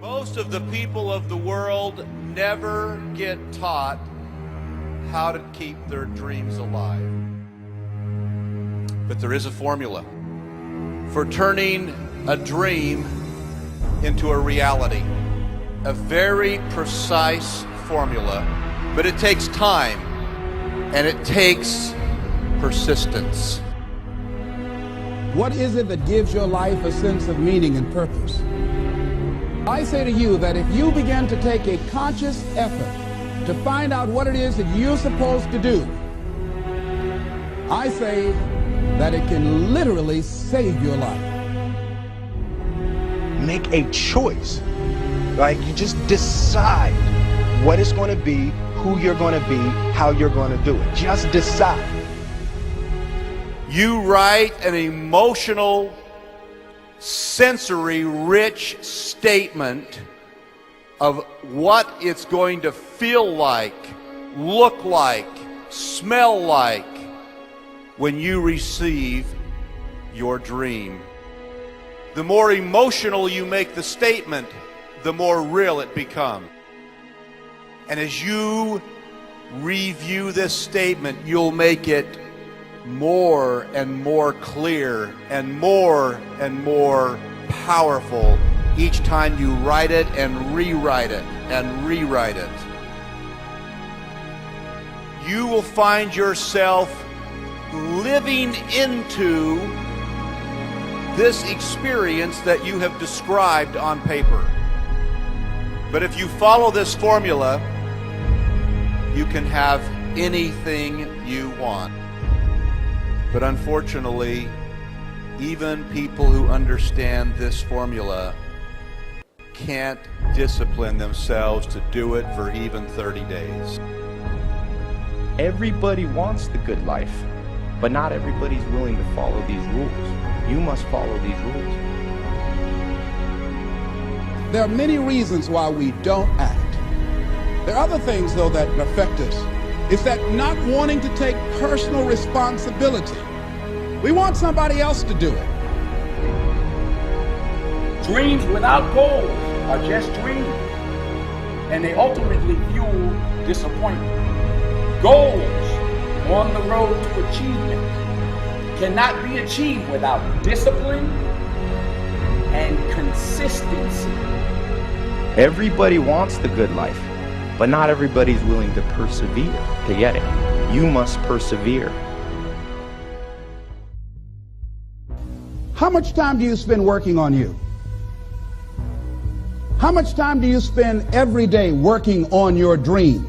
Most of the people of the world never get taught how to keep their dreams alive. But there is a formula for turning a dream into a reality. A very precise formula, but it takes time and it takes persistence. What is it that gives your life a sense of meaning and purpose? I say to you that if you begin to take a conscious effort to find out what it is that you're supposed to do, I say that it can literally save your life. Make a choice. Like, you just decide what it's going to be, who you're going to be, how you're going to do it. Just decide. You write an emotional, sensory-rich statement of what it's going to feel like, look like, smell like when you receive your dream. The more emotional you make the statement, the more real it becomes. And as you review this statement, you'll make it more and more clear and more powerful each time you write it and rewrite it and rewrite it. You will find yourself living into this experience that you have described on paper. But if you follow this formula, you can have anything you want. But unfortunately, even people who understand this formula can't discipline themselves to do it for even 30 days. Everybody wants the good life, but not everybody's willing to follow these rules. You must follow these rules. There are many reasons why we don't act. There are other things, though, that affect us. It's that not wanting to take personal responsibility. We want somebody else to do it. Dreams without goals are just dreams, and they ultimately fuel disappointment. Goals on the road to achievement cannot be achieved without discipline and consistency. Everybody wants the good life, but not everybody's willing to persevere to get it. You must persevere. How much time do you spend working on you? How much time do you spend every day working on your dream?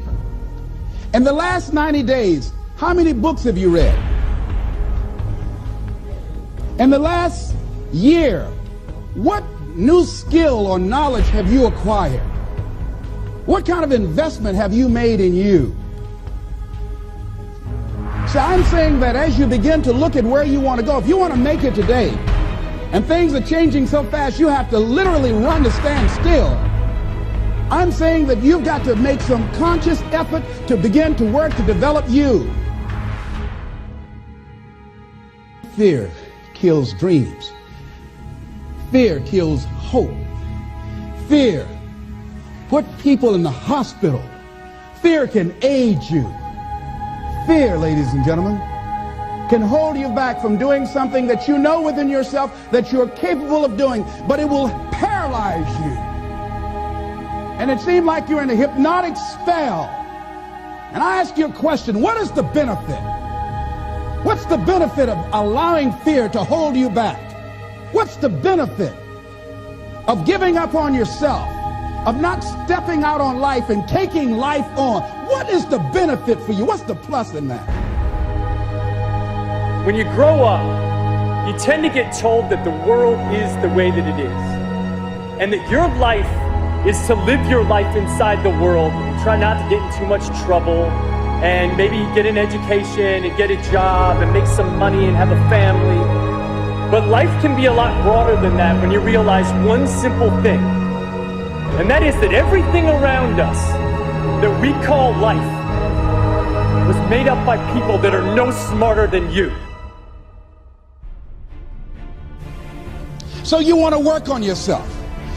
In the last 90 days, how many books have you read? In the last year, what new skill or knowledge have you acquired? What kind of investment have you made in you? So I'm saying that as you begin to look at where you want to go, if you want to make it today, and things are changing so fast you have to literally run to stand still, I'm saying that you've got to make some conscious effort to begin to work to develop you. Fear kills dreams. Fear kills hope. Fear put people in the hospital. Fear can age you. Fear, ladies and gentlemen, can hold you back from doing something that you know within yourself that you're capable of doing, but it will paralyze you. And it seems like you're in a hypnotic spell. And I ask you a question: what is the benefit? What's the benefit of allowing fear to hold you back? What's the benefit of giving up on yourself, of not stepping out on life and taking life on? What is the benefit for you? What's the plus in that? When you grow up, you tend to get told that the world is the way that it is, and that your life is to live your life inside the world and try not to get in too much trouble, and maybe get an education and get a job and make some money and have a family. But life can be a lot broader than that when you realize one simple thing, and that is that everything around us that we call life was made up by people that are no smarter than you. So you want to work on yourself.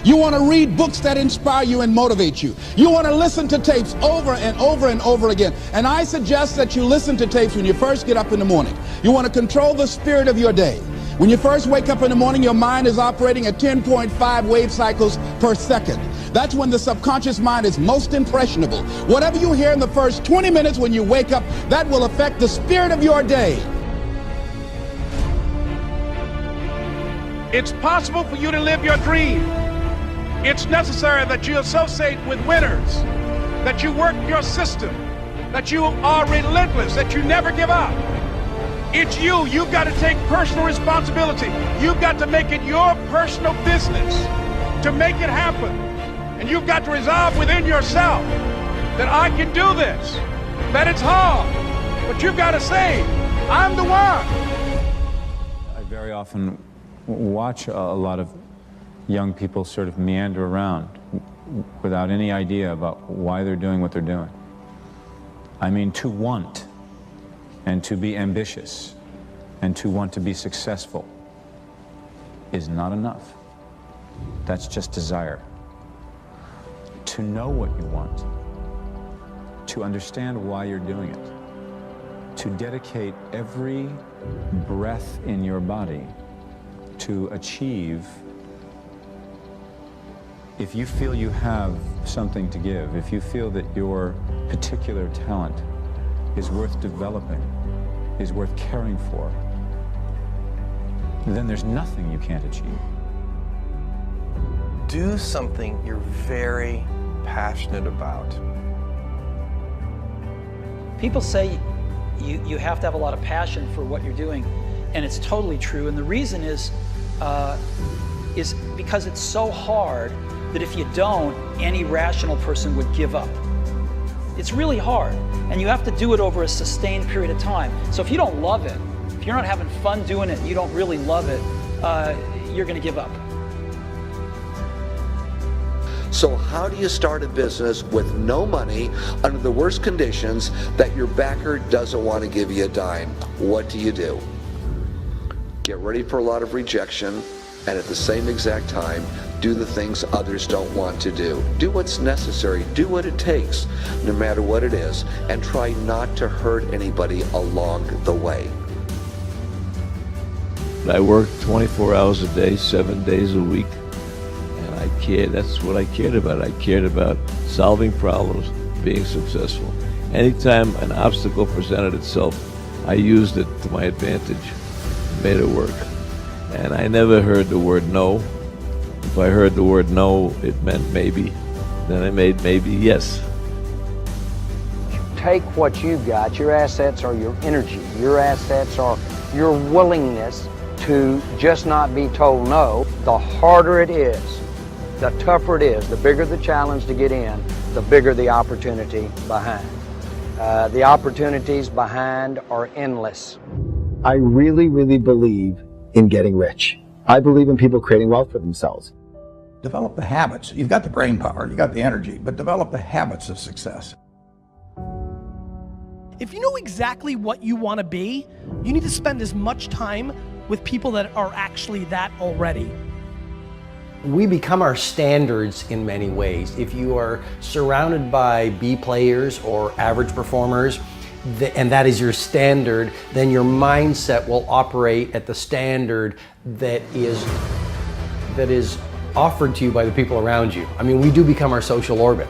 You want to read books that inspire you and motivate you. You want to listen to tapes over and over and over again. And I suggest that you listen to tapes when you first get up in the morning. You want to control the spirit of your day. When you first wake up in the morning, your mind is operating at 10.5 wave cycles per second. That's when the subconscious mind is most impressionable. Whatever you hear in the first 20 minutes when you wake up, that will affect the spirit of your day. It's possible for you to live your dream. It's necessary that you associate with winners, that you work your system, that you are relentless, that you never give up. It's you. You've got to take personal responsibility. You've got to make it your personal business to make it happen. And you've got to resolve within yourself that I can do this, that it's hard, but you've got to say, I'm the one. I very often watch a lot of young people sort of meander around without any idea about why they're doing what they're doing. I mean, to want and to be ambitious and to want to be successful is not enough. That's just desire. To know what you want, to understand why you're doing it, to dedicate every breath in your body to achieve. If you feel you have something to give, if you feel that your particular talent is worth developing, is worth caring for, then there's nothing you can't achieve. Do something you're very passionate about. People say you have to have a lot of passion for what you're doing, and it's totally true. And the reason is because it's so hard that if you don't, any rational person would give up. It's really hard, and you have to do it over a sustained period of time. So if you don't love it, if you're not having fun doing it, you don't really love it, you're going to give up. So how do you start a business with no money under the worst conditions that your backer doesn't want to give you a dime? What do? Get ready for a lot of rejection, and at the same exact time, do the things others don't want to do. Do what's necessary, do what it takes, no matter what it is, and try not to hurt anybody along the way. I work 24 hours a day, 7 days a week. That's what I cared about. I cared about solving problems, being successful. Anytime an obstacle presented itself, I used it to my advantage, made it work. And I never heard the word no. If I heard the word no, it meant maybe. Then I made maybe yes. Take what you've got. Your assets are your energy. Your assets are your willingness to just not be told no. The harder it is, the tougher it is, the bigger the challenge to get in, the bigger the opportunity behind. The opportunities behind are endless. I really, really believe in getting rich. I believe in people creating wealth for themselves. Develop the habits. You've got the brain power, you've got the energy, but develop the habits of success. If you know exactly what you want to be, you need to spend as much time with people that are actually that already. We become our standards in many ways. If you are surrounded by B players or average performers, and that is your standard, then your mindset will operate at the standard that is offered to you by the people around you. I mean, we do become our social orbit.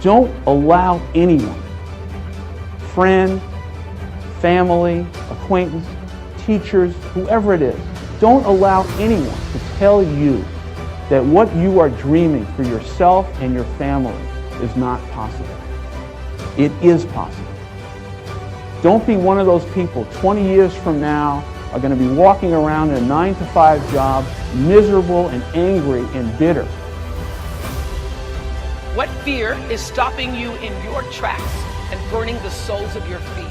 Don't allow anyone, friend, family, acquaintance, teachers, whoever it is, don't allow anyone to tell you that what you are dreaming for yourself and your family is not possible. It is possible. Don't be one of those people 20 years from now are going to be walking around in a 9-to-5 job, miserable and angry and bitter. What fear is stopping you in your tracks and burning the soles of your feet?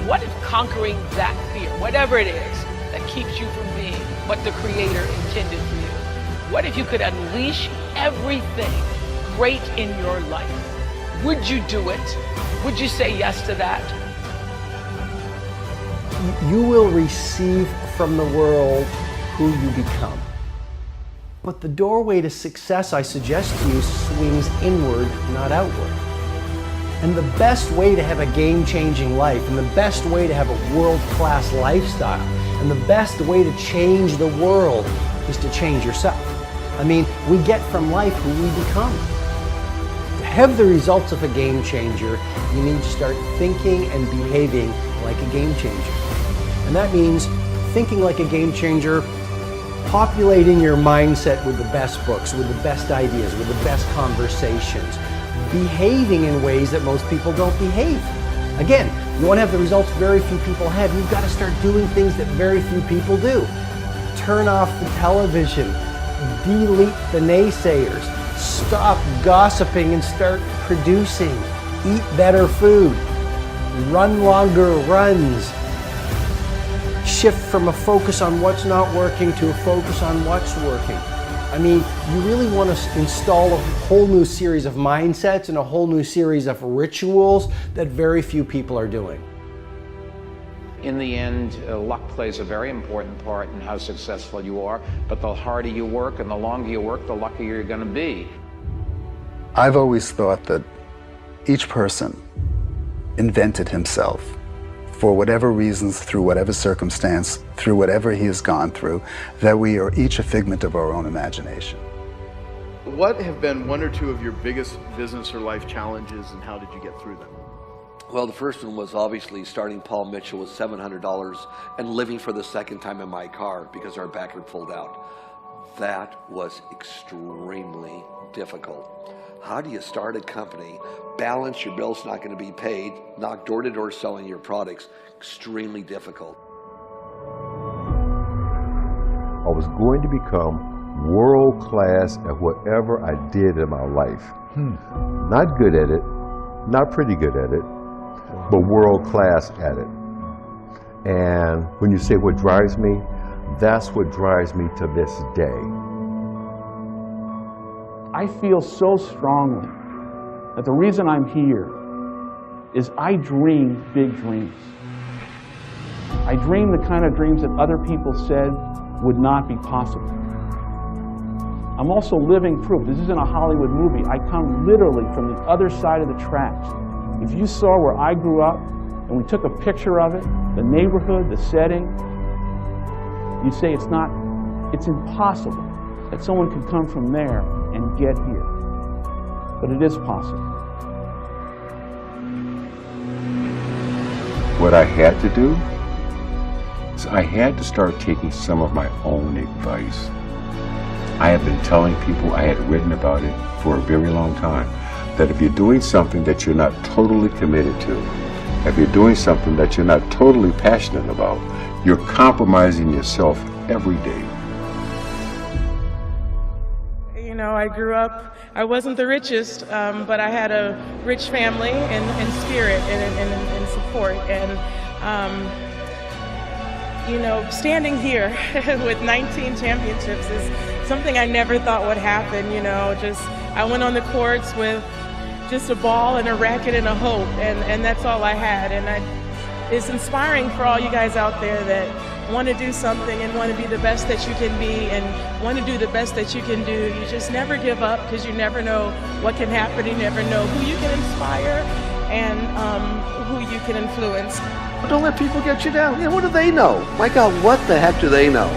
What if conquering that fear, whatever it is, that keeps you from being what the Creator intended for you? What if you could unleash everything great in your life? Would you do it? Would you say yes to that? You will receive from the world who you become. But the doorway to success, I suggest to you, swings inward, not outward. And the best way to have a game-changing life, and the best way to have a world-class lifestyle, and the best way to change the world is to change yourself. I mean, we get from life who we become. To have the results of a game changer, you need to start thinking and behaving like a game changer. And that means thinking like a game changer, populating your mindset with the best books, with the best ideas, with the best conversations, behaving in ways that most people don't behave. Again, you want to have the results very few people have, you've got to start doing things that very few people do. Turn off the television, delete the naysayers, stop gossiping and start producing, eat better food, run longer runs, shift from a focus on what's not working to a focus on what's working. I mean, you really want to install a whole new series of mindsets and a whole new series of rituals that very few people are doing. In the end, luck plays a very important part in how successful you are, but the harder you work and the longer you work, the luckier you're going to be. I've always thought that each person invented himself for whatever reasons, through whatever circumstance, through whatever he has gone through, that we are each a figment of our own imagination. What have been one or two of your biggest business or life challenges, and how did you get through them? Well, the first one was obviously starting Paul Mitchell with $700 and living for the second time in my car because our backer pulled out. That was extremely difficult. How do you start a company, balance your bills not going to be paid, knock door to door selling your products? Extremely difficult. I was going to become world class at whatever I did in my life. Not good at it, not pretty good at it, but world class at it. And when you say what drives me, that's what drives me to this day. I feel so strongly that the reason I'm here is I dream big dreams. I dream the kind of dreams that other people said would not be possible. I'm also living proof. This isn't a Hollywood movie. I come literally from the other side of the tracks. If you saw where I grew up and we took a picture of it, the neighborhood, the setting, you'd say it's impossible that someone could come from there and get here. But it is possible. What I had to do is I had to start taking some of my own advice. I have been telling people, I had written about it for a very long time, that if you're doing something that you're not totally committed to, if you're doing something that you're not totally passionate about, you're compromising yourself every day. You know, I grew up, I wasn't the richest, but I had a rich family in spirit and in support. And, you know, standing here with 19 championships is something I never thought would happen. You know, I went on the courts with just a ball and a racket and a hope, and that's all I had. And it's inspiring for all you guys out there that want to do something and want to be the best that you can be and want to do the best that you can do. You just never give up, because you never know what can happen. You never know who you can inspire and who you can influence. Don't let people get you down. Yeah, what do they know? My God, what the heck do they know?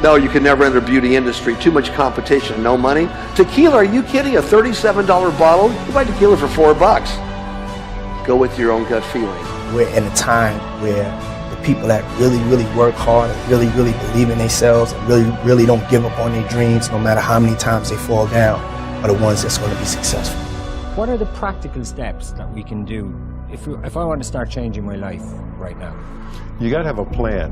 No, you can never enter the beauty industry. Too much competition, no money. Tequila, are you kidding? A $37 bottle? You buy tequila for $4. Go with your own gut feeling. We're in a time where the people that really, really work hard and really, really believe in themselves and really, really don't give up on their dreams, no matter how many times they fall down, are the ones that's going to be successful. What are the practical steps that we can do if I want to start changing my life right now? You got to have a plan.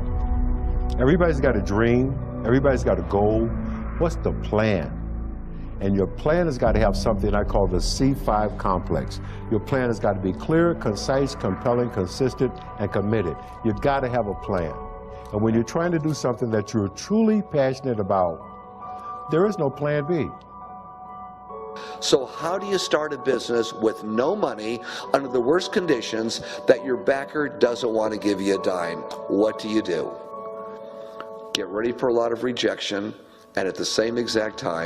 Everybody's got a dream. Everybody's got a goal. What's the plan? And your plan has got to have something I call the C5 complex. Your plan has got to be clear, concise, compelling, consistent, and committed. You've got to have a plan. And when you're trying to do something that you're truly passionate about, there is no plan B. So how do you start a business with no money under the worst conditions that your backer doesn't want to give you a dime? What do? Get ready for a lot of rejection, and at the same exact time,